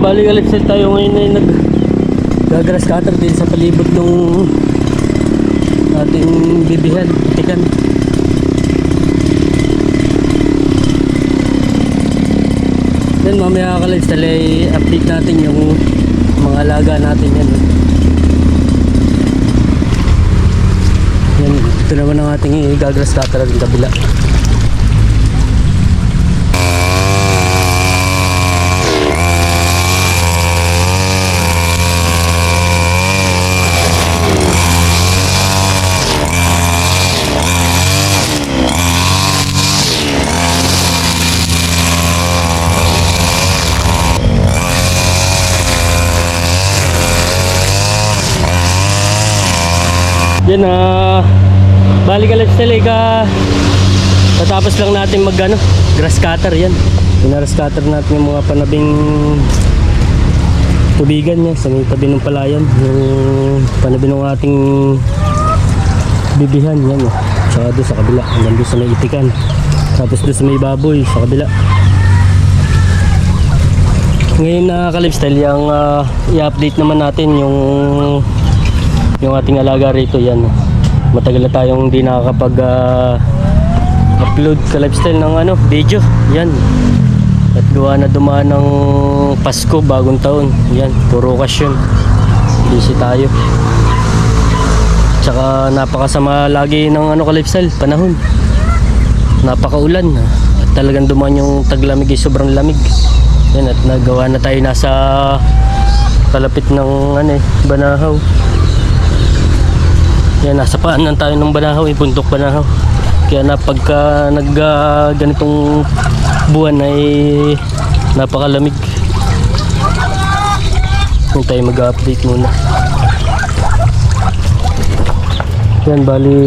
bali lifestyle tayo ngayon ay nag-grass cutter din sa palibot ng ating bibihan, tikan. Then mamaya ka-lifestyle ay update natin yung mga alaga natin yan. Yan, ito naman ang ating i-grass cutter ng kabila. Yan balik ka lifestyle tatapos lang natin mag grass cutter. Yan grass cutter natin yung mga panabing tubigan niya sa may tabi ng palayan, yung panabi ng ating bibihan. Yan tsaka doon sa kabila hanggang doon sa may itikan, tapos doon sa may baboy sa kabila. Ngayon ka-lifestyle yung i-update naman natin yung ating alaga rito. Yan, matagal na tayong hindi nakakapag upload ka-lifestyle ng video. Yan, at gawa na dumaan ng Pasko, bagong taon. Yan, puro okasyon, busy tayo. Tsaka napakasama lagi ng ka-lifestyle panahon, napakaulan at talagang dumaan yung taglamig, sobrang lamig. Yan, at nagawa na tayo nasa kalapit ng Banahaw. Yan, nasa paanan tayo ng Banahaw, Bundok Banahaw. Kaya pagka ganitong buwan ay napakalamig. Yan, tayo mag-update muna. Yan, bali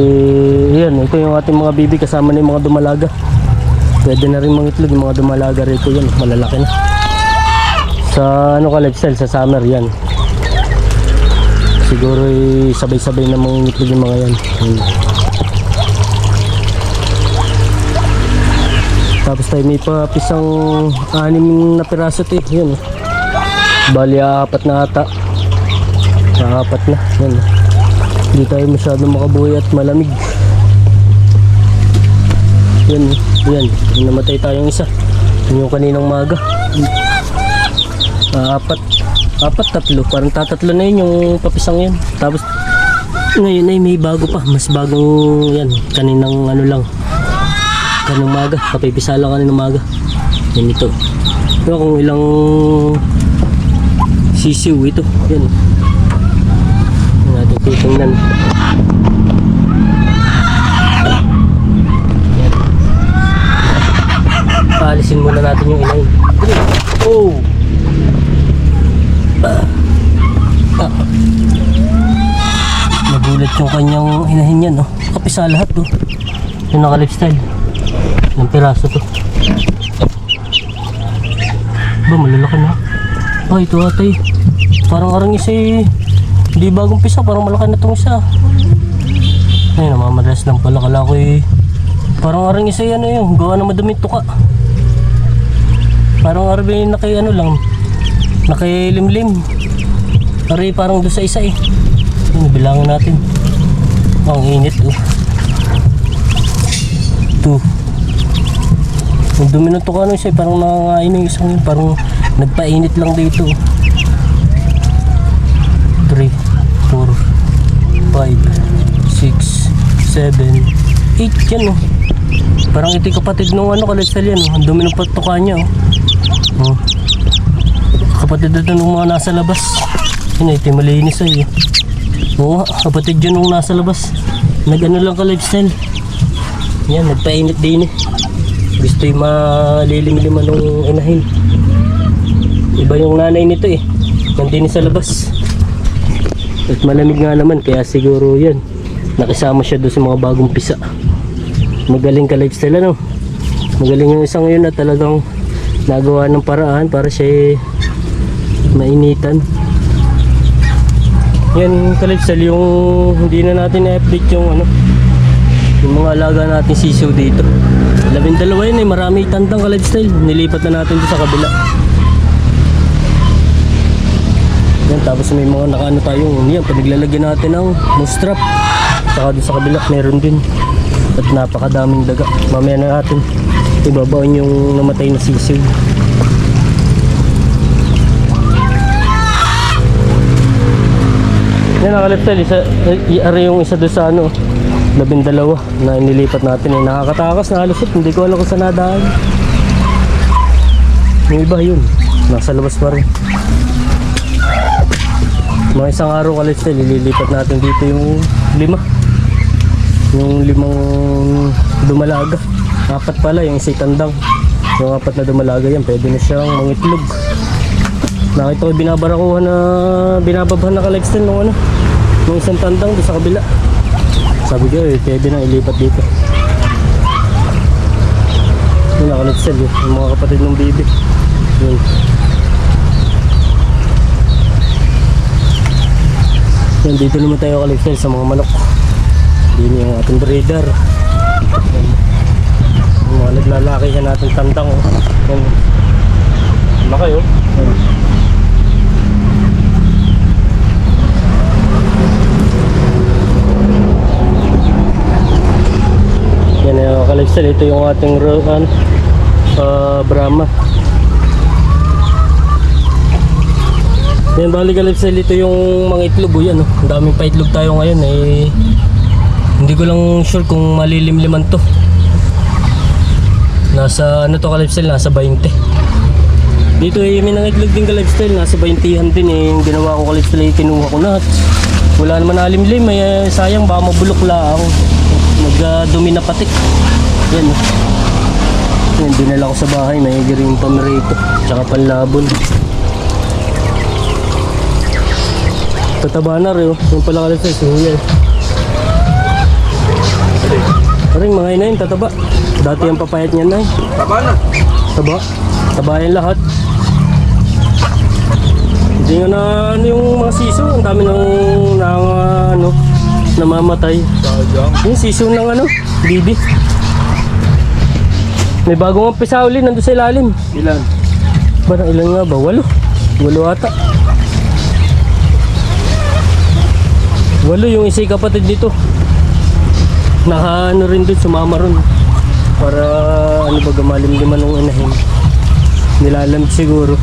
yan, ito yung ating mga bibi kasama na yung mga dumalaga. Pwede na rin mga itlog yung mga dumalaga rito. Yan, malalaki na sa ka-lifestyle sa summer. Yan, siguro sabay-sabay na mga itlog yung mga yan. Tapos tayo may papisang 6 na piraso ito. Yan, bali 4 na ata, 4 na. Yan, hindi tayo masyadong makabuhay at malamig. Yan, namatay tayong isa, yung kaninang maga. 4, 3, parang tatatlo na yun yung papisang yan. Tapos ngayon ay may bago pa, mas bagong yan, kaninang lang, kanang maga, kapipisa lang kaninang maga. Yan ito, ito kung ilang sisiw ito. Yan, natin titingnan. Yan, paalisin muna natin yung inahin. Oh, nagulat yung kanyang inahin yan, kapisa lahat yung naka-lifestyle ng piraso to. Ba, malalaki na. Ito atay, parang arang isa hindi bagong pisa, parang malaki na itong isa. Ayun, namamalas lang pala. Kala ko parang arang isa yan yung gawa na madaming tuka. Parang arbe lang, nakilimlim. Pare, parang doon sa isa bilangan natin. Ang init ito. Ang dumi ng tuka isa, parang nangangain yung isang yun, parang nagpainit lang dito. 3, 4, 5, 6, 7, 8 yan Parang ito yung kapatid nung ka-lifestyle yan Ang dumi ng patuka niya kapatid ito nung mga nasa labas. Yun, ito yung malinis oo, kapatid yun nung nasa labas. Lang ka-lifestyle. Yan, nagpainit din gusto yung malilim-liman nung inahin. Iba yung nanay nito nandini sa labas at malamig nga naman, kaya siguro yan nakisama siya doon sa mga bagong pisa. Magaling ka-lifestyle magaling yung isang yun na talagang nagawa ng paraan para siya mainitan. Yan ka-lifestyle yung hindi na natin na-update yung mga alaga natin sisiw dito. 12 yun marami tandang ka-lifestyle. Nilipat na natin doon sa kabila. Yan, tapos may mga nakaano tayong yan, pinaglalagyan natin ng moose trap. Saka doon sa kabila meron din. At napakadaming daga. Mamaya na natin ibabaon yung namatay na sisiw. Yan nakaliptal, ari yung isa doon sa ano, 12 na inilipat natin. Nakakatakas, nahalusot, hindi ko alam kung saan nadaan. Yung iba yun, nasa labas pa rin. Mga isang araw kaliptal, ililipat natin dito yung 5. Yung 5 dumalaga. 4 pala, yung isa tandang. Yung 4 na dumalaga yan, pwede na siyang mangitlog. Nakita ko binabarakuhan na binababahan na kaliptal nung ano, nung isang tandang doon sa kabila. Sabi ko pwede na ilipat dito. Yung nakaliptal yung mga kapatid ng bibi. Yun. Yan, dito naman tayo kaliptal sa mga manok. Yun yung ating breeder. Yung mga naglalaki siya natin tandang. Yan. Laki oh. Yan yung kalipsal. Ito yung ating Brahma. Yan, bali kalipsal. Ito yung mga itlog o yan. Ang daming pa itlog tayo ngayon eh. Hindi ko lang sure kung malilimliman to. Nasa ano to kalipsal, nasa 20. Dito eh may nangitlog din kalipsal, nasa 20han din eh. Yung ginawa ko kalipsal eh, kinuha ko na. Wala naman nalimlim eh, sayang baka mabulok lang. Nagdumi na patik. Yan eh. Yan, dinala ko sa bahay, may giring pamerito tsaka panlabon. Tataba na rin oh. Yung pala kalipsal, suya eh. Paring mga inayin, tataba. Dati ang papayat niyan na. Taba na. Taba. Taba yan lahat. Hindi nga na ano yung mga siso. Ang dami ng ano, namamatay. Sayang. Yung siso ng ano, bibi. May bagong pisa uli nandun sa ilalim. Ilan? Parang ilan nga ba? 8. 8 ata. 8 yung isa kapatid dito. Naka ano rin doon, sumama rin para ano ba gamalim-liman ng inahin. Nilalamig siguro.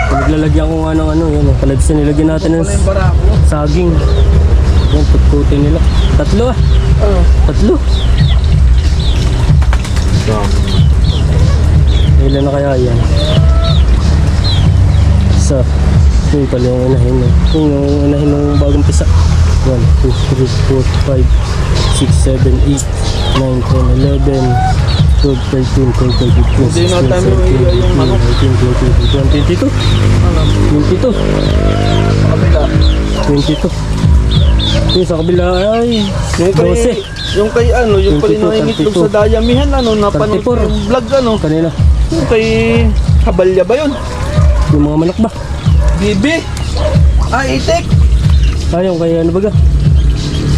Naglalagyan ko nga ng ano, yan o, kalagsa nilagyan natin ng saging. Yan, tutkutin nila. 3 ah. 3. Ilan na kaya yan? Isa. Yun pala yung inahin. Yung inahin ng bagong pisa. 1, 2, 3, 4, 5, 6, 7, 8, 9, 10, 11, 12, 13, 14, 15, 16, 17, 18, 19, 20, 22. 22. Kabila. 22. Yung sa kabila ay Yung kay, 12. yung kay ano, yung pala 22, nangingitlog 32. sa Dayamihan, ano, napanood ko 34. yung vlog, ano. Kanina. Yung kay Habalya ba yun? Yung mga manok ba? Bibi. Ah, itik. Yung kaya ano baga?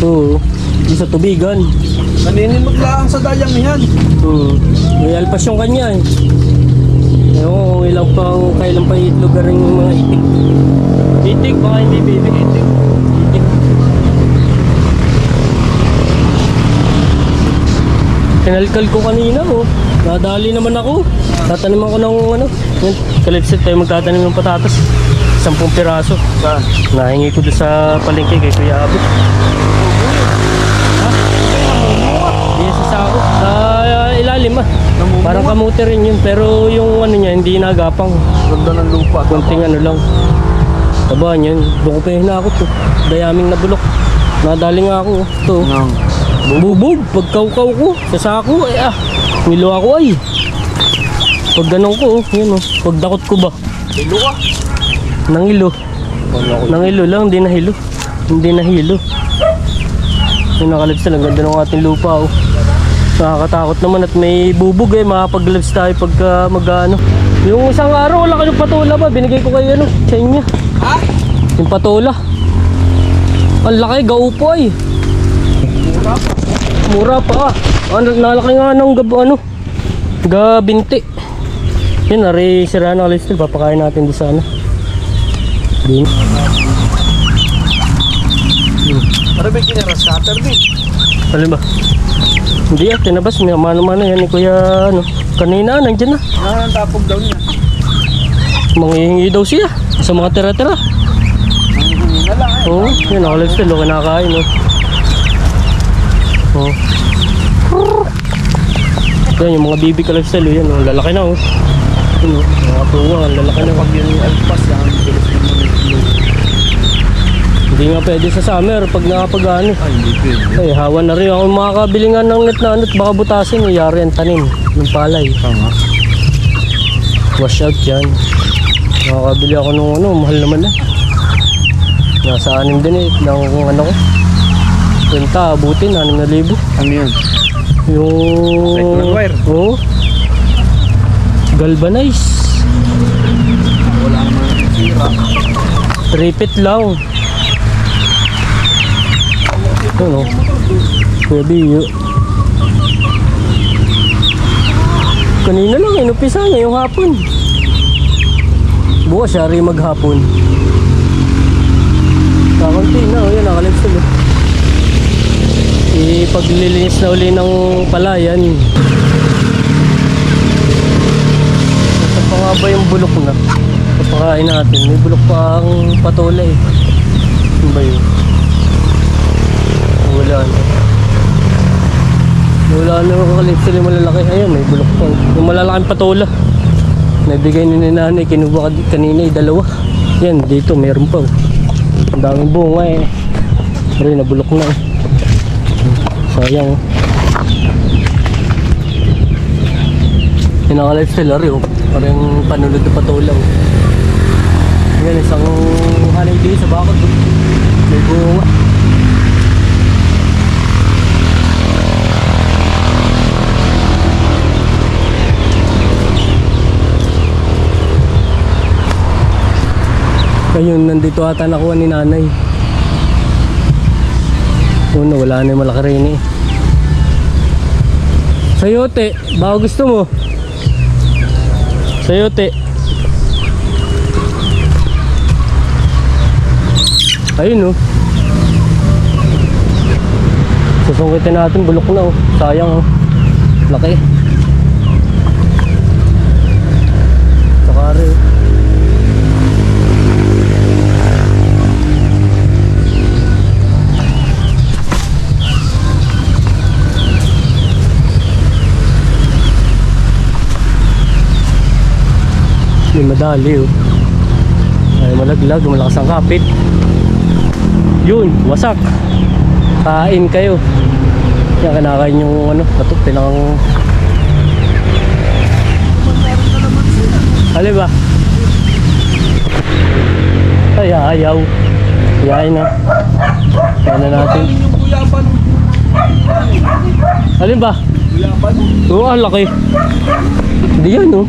Oo. Yung sa tubigan. Naninimot lang sa Dayamihan. May alpas yung kanya eh. Ewan ko kailan pa itlog rin yung mga itik. Itik, baka hindi baby. Itik. Itik. Kinalkal ko kanina oh. Nadali naman ako. Tatanim ako ng ano. Yan, kalipsit tayo magtatanim ng patatas. 10 piraso. Saan? Nahingi ko doon sa palengke kay Kuya Abot. Ha? Hindi sa sako. Sa ilalim ah. Parang kamuti rin yun. Pero yung ano niya hindi nagapang. Ganda ng lupa. Kunting ano lang. Tabahan yun. Doon ko pa yung hinakot to. Dayaming nabulok. Nadali nga ako. Ito. Bubog. Pagkaukaw ko. Sa sako. Eh ah. Nilo ako ay. Pag ganun ko. Yun oh. Pagdakot ko ba. Ilo ka. Nangilo. Nangilo lang. Hindi nahilo. Hindi nahilo. Yung nakalips lang. Ganda ng ating lupa oh. Nakakatakot naman at may bubog eh. Makapag-lives tayo pagka mag-ano. Yung isang araw wala kayong patola ba? Binigay ko kayo ano sa inyo. Ha? Yung patola. Ang laki, gaupo ay. Mura pa. Mura pa ah. Nalaki nga ng gabinti. Yun, nari sira na kalis. Papakain natin doon sa ano. Din. Para may kinara scatter din. Alin ba? Hindi tinabas. May mano-mano yan ni Kuya, ano. Kanina, nandiyan na. Ang tapog daw niya. Manghihingi daw siya sa mga tira-tira. Ang na lang Oo, yun ako lifestyle, kinakain, no. Oo. Yan, yung mga bibi ka lifestyle, yan, oh, lalaki na, oh. Yun, oh, mga tuwa, ang lalaki na. Pag yun yung alpas, yan ang bilis ng mga itlog. Hindi nga pwede sa summer pag nakapag-ano. Ay, hindi pwede. Ay, hawa na rin ako makakabili nga ng net na ano't baka butasin, yari ang tanim, yung palay. Tama. Wash out yan. Nakakabili ako nung ano, mahal naman na. Nasa 6 din ng ano ko. Renta, abutin, 6,000. Ano yun? Yung... Electron wire? Oo. Galvanize. Wala naman sira. 3 feet lang. Ano? Pwede yun. Kanina lang, inupisa niya yung hapon. Bukas siya rin maghapon. Kakunti na, o yan, nakalive sila. Ipaglilinis na uli ng palayan. Ito pa nga ba yung bulok na? Papakain natin. May bulok pa ang patola eh. Ano ba yun? Wala na. Wala na yung kakalive sila yung malalaki. Ayun, may bulok pa. Yung malalaking patola. Naibigay ni nanay, kinuha kanina 2. Yan, dito meron pa. Ang daming bunga eh. Pero nabulok na eh. Sayang. Yung naka-lifestyle ari oh. Parang panulod na patulaw. Yan, isang hanay din sa bakod. May bunga. Ayun, nandito ata nakuha ni nanay. Una, wala na yung malaki rin eh. Sayote, baka gusto mo? Sayote. Ayun oh. Susungkitin natin, bulok na oh. Sayang oh. Laki. Sakari oh. May madali oh. Ay malaglag, malakas ang kapit. Yun, wasak. Kain kayo. Yan, kinakain yung ano, patok, pinang... Hali ba? Ay, ayaw. Yain na. Yain na natin. Yung guyaban. Alin ba? Guyaban. Oo, ang laki. Hindi yan oh.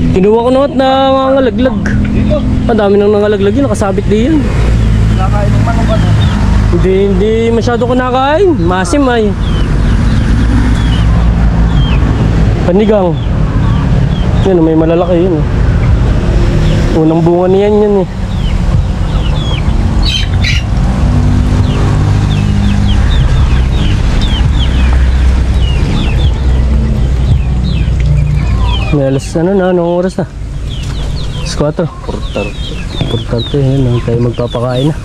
Kinuha ko naman na nangalaglag. Dito. Ang dami nang nangalaglag yun, nakasabit din yan. Nakain ng manok ano. Hindi masyado ko nakain. Masim ay. Panigang. Yan, may malalaki yun. Unang bunga niyan yan eh. May alas ano na, anong oras na? 4. Portar. Importante yun, tayo magpapakain na.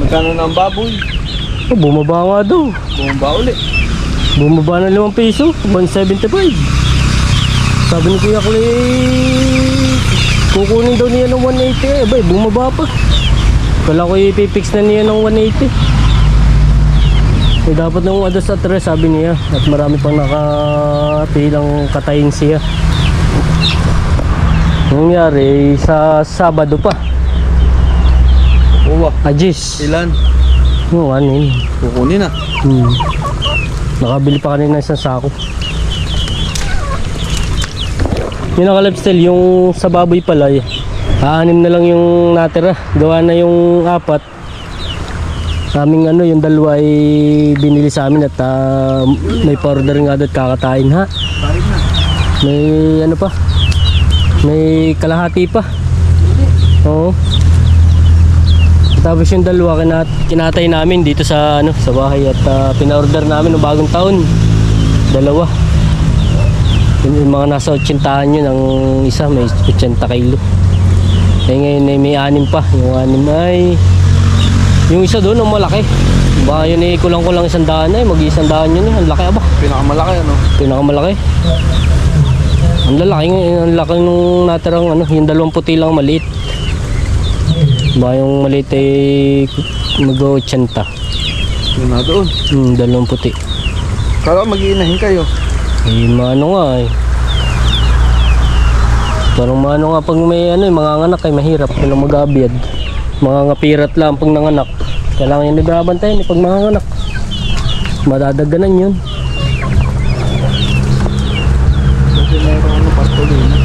Magkano na ang baboy? Oh, bumaba nga daw. Bumaba uli. Bumaba ng 5 piso, 175. Sabi ni Kuya Clay, kukunin daw niya ng 180 abay, bumaba pa. Kala ko ipipix na niya ng 180. Eh, dapat nung adas at tres, sabi niya. At marami pang nakapilang katayin siya. Nangyari sa Sabado pa. Uwa. Ajis. Ilan? Yung ano yun. Kukunin na. Nakabili pa kanina isang sako. Yung naka-lifestyle, yung sa baboy pala, 6 na lang yung natira. Gawa na yung 4. Aming ano, yung 2 ay binili sa amin at may powder nga at kakatayin ha. Tarik na. May ano pa, may kalahati pa. Oo. Tapos yung dalawa kinatay namin dito sa sa bahay at pina-order namin ng bagong taon. Dalawa. Yung mga nasa 80 yun, ang isa may 80 kilo. Eh ngayon may 6 pa. Yung 6 ay yung isa doon ang malaki. Baka yun kulang-kulang 100 na mag-100 yun Ang laki ba? Pinakamalaki ano? Pinakamalaki. Ang laki nung natirang yung dalawang puti lang maliit. Ba yung maliit ay mag-80. Yun na doon. Dalawang puti. Kala mag-iinahin kayo. Eh maano nga eh. Parang maano nga pag may mga anak ay mahirap. Walang mag-abiyad. Mga ngapirat lang pag nanganak. Kailangan yung nagrabantayan pag mga anak. Madadaganan yun. Kasi mayroon Bartolina.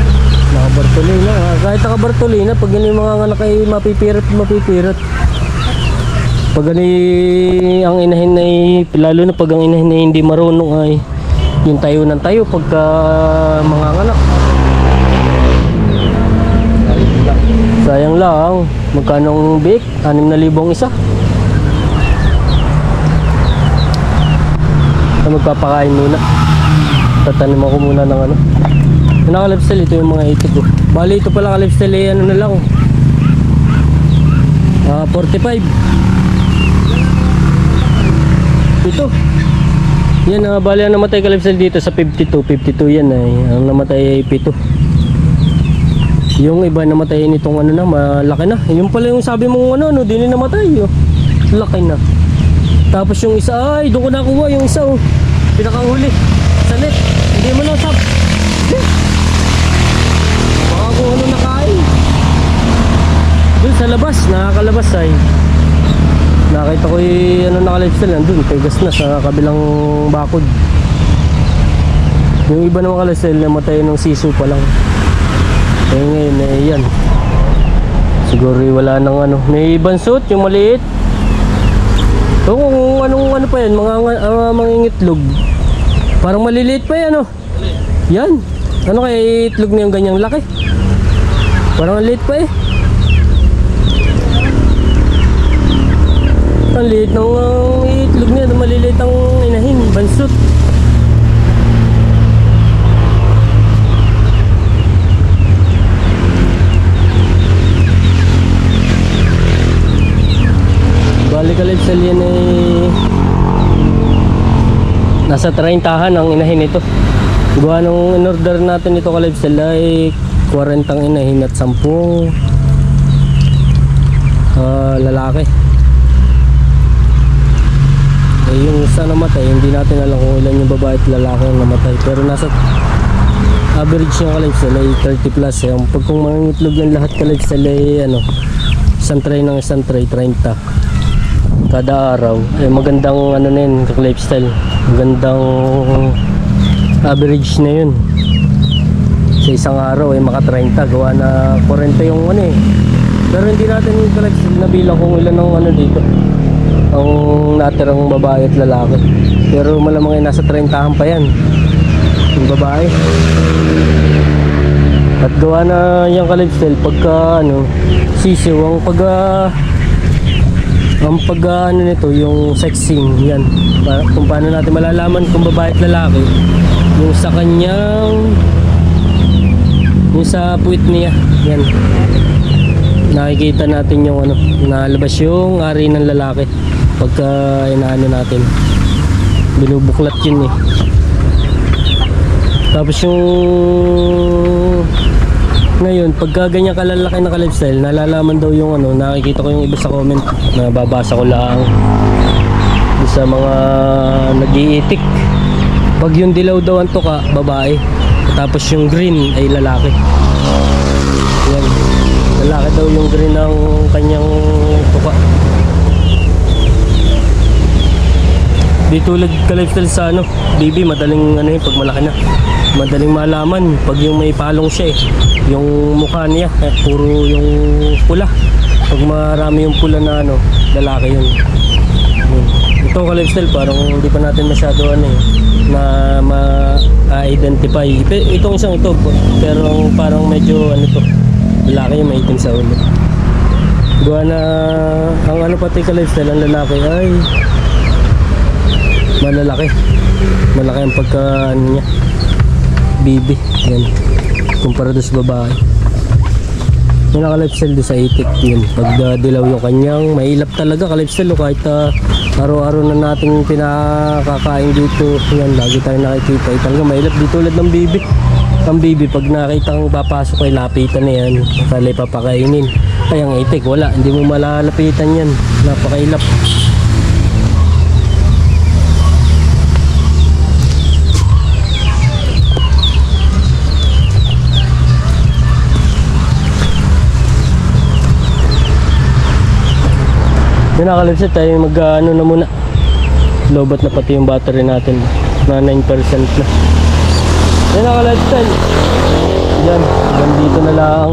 Mga Bartolina. Kahit naka Bartolina, pag yun yung mga anak ay mapipirat. Pag ang inahin ay, lalo na pag ang inahin ay hindi marunong ay yung tayo ng tayo pagka mga anak. Sayang lang. Magkano ang biik? 6,000 isa. Magpapakain muna. Tatanim ako muna ng Yung naka-lifestyle, ito yung mga itik ko. Bali ito pala ka-lifestyle eh, na lang 45. Ito yan, bali ang namatay ka-lifestyle dito sa 52 yan ay ang namatay ay 7. Yung iba namatay nitong malaki na. Yung pala yung sabi mong di na namatay laki na. Tapos yung isa ay doon ko nakuha yung isa pinakahuli sa net. Hindi mo nasap. Baka kung nakain. Doon sa labas, nakakalabas ay nakita ko yung naka-lifestyle nandun, pegas na sa kabilang bakod. Yung iba naman ka-lifestyle namatay ng siso pa lang. Eh ngayon yan. Siguro wala nang may bansot, yung maliit. So kung anong pa yan, mga itlog. Parang maliliit pa yan Yan. Ano kaya itlog na yung ganyang laki? Parang maliit pa eh. Ang liit ng itlog niya, maliliit ang inahin, bansot. Balik ulit sa liyan nasa 30han ang inahin ito. Gawa nung in-order natin ito ka-lifestyle ay 40 ang inahin at 10 lalaki. Eh yung isa namatay, hindi natin alam kung ilan yung babae at lalaki ang namatay. Pero nasa average yung ka-lifestyle ay 30 plus. Pag kung mangingitlog ng lahat ka-lifestyle ay isang tray ng isang tray, 30 kada araw. Magandang na yun, lifestyle. Magandang average na yun. Sa isang araw ay maka 30. Gawa na 40 yung Pero hindi natin yung lifestyle nabilang kung ilan ang dito. Ang natirang babae at lalaki. Pero malamang ay nasa 30 pa yan. Yung babae. At gawa na yung ka-lifestyle pagka sisiw ang nito yung sexing yan. Kung paano natin malalaman kung babae at lalaki, yung sa kanyang yung sa puwit niya yan, nakikita natin yung nalabas yung ari ng lalaki pagka natin, binubuklat yun Tapos yung ngayon, pagka ganyan kalalaki na ka-lifestyle, nalalaman daw yung nakikita ko yung iba sa comment, nababasa ko lang sa mga nag-iitik. Pag yung dilaw daw ang tuka, babae. Tapos yung green ay lalaki. Yan. Lalaki daw yung green ng kanyang tuka. Di tulad ka-lifestyle sa baby, madaling pag malaki na. Madaling malaman pag yung may palong siya yung mukha niya puro yung pula. Pag marami yung pula na lalaki yun. Ito ka-lifestyle parang hindi pa natin masyado na ma-identify. Itong isang ito pero parang medyo lalaki yung may itim sa ulo. Gawa na ang ano pati ka-lifestyle, ang lalaki ay malalaki. Malaki ang pagka ano niya, bibi. Yan. Kumpara doon sa babae. Yung naka-lifestyle doon sa itik yun. Pag dilaw yung kanyang, mailap talaga ka-lifestyle. Kahit araw-araw na nating pinakakain dito. Yan, lagi tayo nakikita. Talaga mailap dito tulad ng bibi. Ang bibi, pag nakita kang papasok ay lapitan na yan. Kala papakainin. Ay, ang itik, wala. Hindi mo malalapitan yan. Napakailap. Yung nakalipsit tayo mag-ano na muna. Lobat na pati yung battery natin. Na 9% na. Yung nakalipsit. Yan, hanggang dito na lang.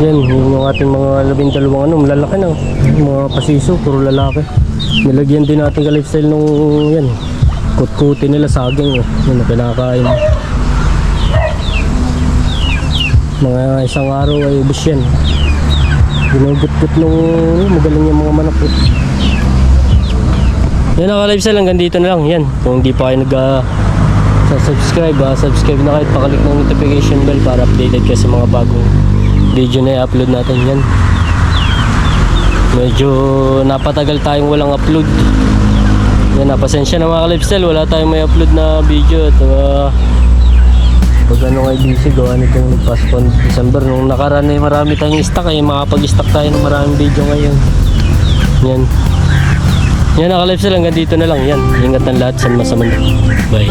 Yan, yung ating mga 12 ano, malalaki na. Yung mga pasiso, puro lalaki. Nilagyan din natin ka-lifestyle nung yan. Kutkuti nila saging. Yan na pinakain. Mga isang araw ay ubos yan. Ginugut-gut nung magaling yung mga manok. Yan ang ka-lifestyle, hanggang dito na lang. Yan, kung hindi pa kayo subscribe na kahit pakalik ng notification bell para updated kayo sa mga bagong video na i-upload natin. Yan, medyo napatagal tayong walang upload. Yan, napasensya na mga ka-lifestyle, wala tayong may upload na video. At pag ano ngay busy, gawa nitong Pasko December. Nung nakaraan ay marami tayong stock, ay makapag-stock tayo ng maraming video ngayon. Yan, yan ang ka-lifestyle, hanggang dito na lang. Yan, ingat ang lahat sa masamang. Bye.